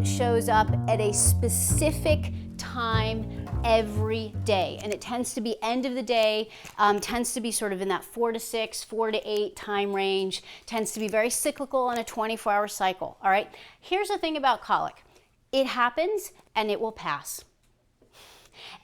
that shows up at a specific time every day, and it tends to be end of the day, tends to be sort of in that 4 to 6, 4 to 8 time range, tends to be very cyclical on a 24-hour cycle. All right, here's the thing about colic. It happens and it will pass.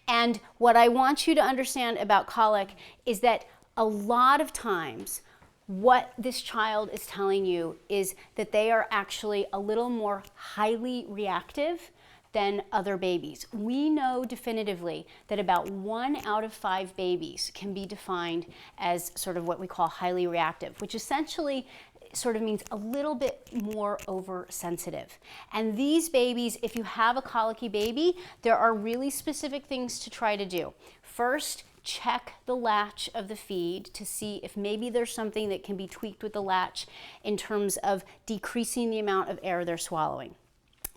And what I want you to understand about colic is that a lot of times what this child is telling you is that they are actually a little more highly reactive than other babies. We know definitively that about 1 out of 5 babies can be defined as sort of what we call highly reactive, which essentially sort of means a little bit more oversensitive. And these babies, if you have a colicky baby, there are really specific things to try to do. First, check the latch of the feed to see if maybe there's something that can be tweaked with the latch in terms of decreasing the amount of air they're swallowing.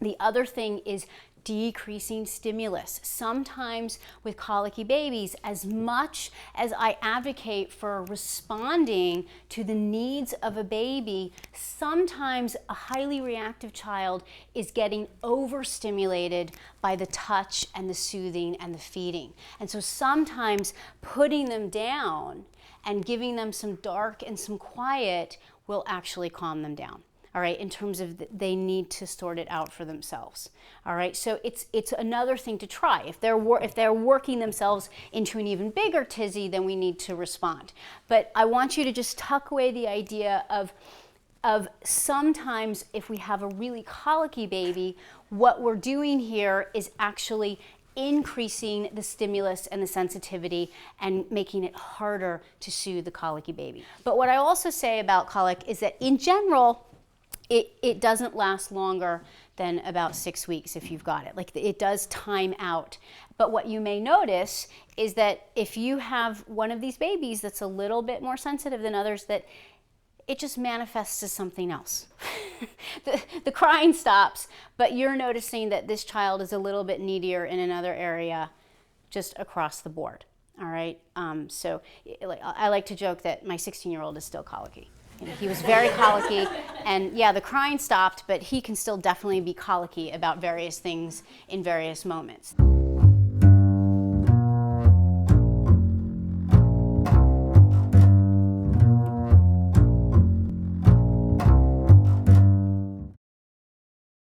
The other thing is decreasing stimulus. Sometimes with colicky babies, as much as I advocate for responding to the needs of a baby, sometimes a highly reactive child is getting overstimulated by the touch and the soothing and the feeding. And so sometimes putting them down and giving them some dark and some quiet will actually calm them down. All right, in terms of they need to sort it out for themselves. All right, so it's another thing to try. If they're working themselves into an even bigger tizzy, then we need to respond. But I want you to just tuck away the idea of sometimes if we have a really colicky baby, what we're doing here is actually increasing the stimulus and the sensitivity and making it harder to soothe the colicky baby. But what I also say about colic is that in general, it doesn't last longer than about 6 weeks if you've got it. Like, it does time out. But what you may notice is that if you have one of these babies that's a little bit more sensitive than others, that it just manifests as something else. The crying stops, but you're noticing that this child is a little bit needier in another area just across the board. All right. So I like to joke that my 16-year-old is still colicky. You know, he was very colicky, and yeah, the crying stopped, but he can still definitely be colicky about various things in various moments.